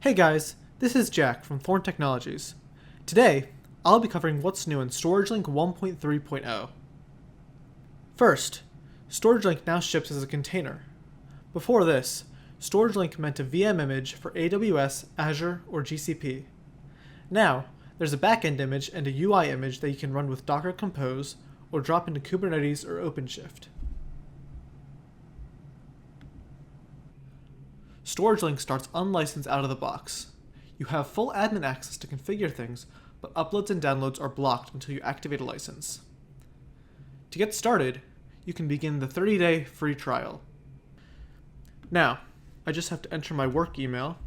Hey guys, this is Jack from Thorn Technologies. Today, I'll be covering what's new in StorageLink 1.3.0. First, StorageLink now ships as a container. Before this, StorageLink meant a VM image for AWS, Azure, or GCP. Now, there's a backend image and a UI image that you can run with Docker Compose or drop into Kubernetes or OpenShift. StorageLink starts unlicensed out of the box. You have full admin access to configure things, but uploads and downloads are blocked until you activate a license. To get started, you can begin the 30-day free trial. Now, I just have to enter my work email,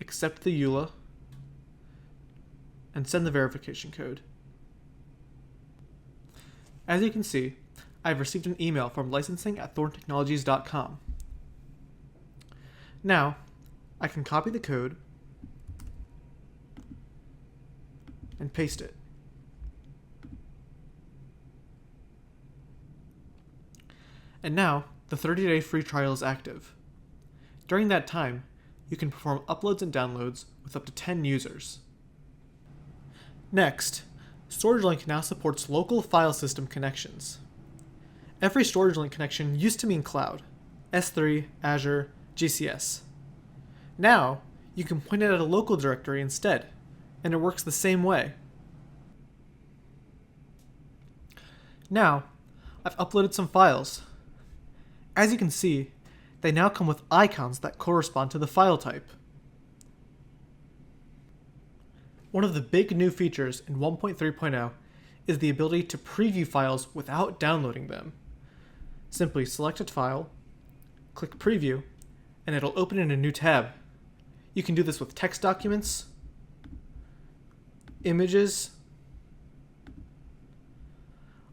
accept the EULA, and send the verification code. As you can see, I've received an email from licensing@thorntechnologies.com. Now, I can copy the code and paste it. And now, the 30-day free trial is active. During that time, you can perform uploads and downloads with up to 10 users. Next, StorageLink now supports local file system connections. Every StorageLink connection used to mean cloud, S3, Azure, GCS. Now, you can point it at a local directory instead, and it works the same way. Now, I've uploaded some files. As you can see, they now come with icons that correspond to the file type. One of the big new features in 1.3.0 is the ability to preview files without downloading them. Simply select a file, click Preview, and it'll open in a new tab. You can do this with text documents, images,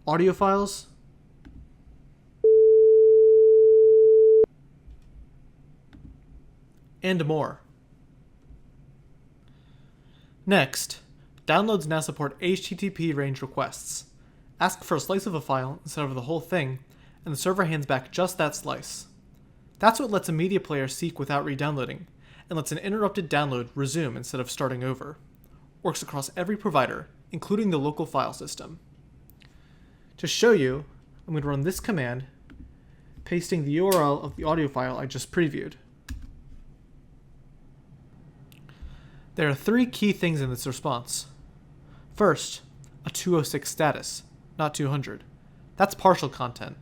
audio files, and more. Next, downloads now support HTTP range requests. Ask for a slice of a file instead of the whole thing, and the server hands back just that slice. That's what lets a media player seek without re-downloading, and lets an interrupted download resume instead of starting over. Works across every provider, including the local file system. To show you, I'm going to run this command, pasting the URL of the audio file I just previewed. There are 3 key things in this response. First, a 206 status, not 200. That's partial content.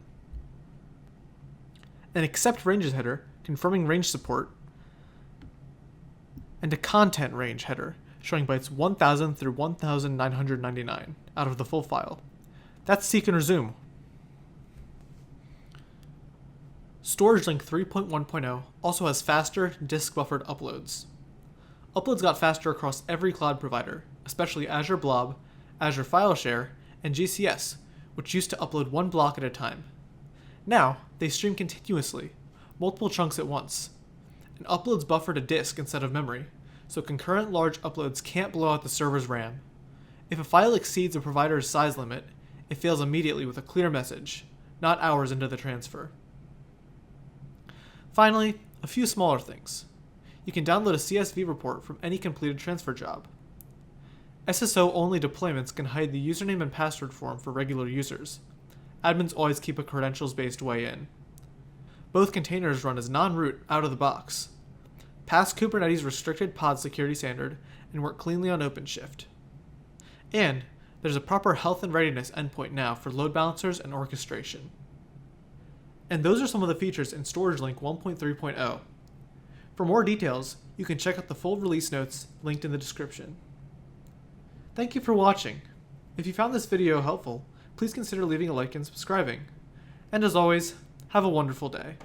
An accept ranges header, confirming range support, and a content range header, showing bytes 1000 through 1999 out of the full file. That's seek and resume. StorageLink 3.1.0 also has faster disk buffered uploads. Uploads got faster across every cloud provider, especially Azure Blob, Azure FileShare, and GCS, which used to upload 1 block at a time. Now, they stream continuously, multiple chunks at once, and uploads buffer to disk instead of memory, so concurrent large uploads can't blow out the server's RAM. If a file exceeds a provider's size limit, it fails immediately with a clear message, not hours into the transfer. Finally, a few smaller things. You can download a CSV report from any completed transfer job. SSO-only deployments can hide the username and password form for regular users. Admins always keep a credentials-based way in. Both containers run as non-root out of the box. Pass Kubernetes restricted pod security standard and work cleanly on OpenShift. And there's a proper health and readiness endpoint now for load balancers and orchestration. And those are some of the features in StorageLink 1.3.0. For more details, you can check out the full release notes linked in the description. Thank you for watching. If you found this video helpful, please consider leaving a like and subscribing. And as always, have a wonderful day.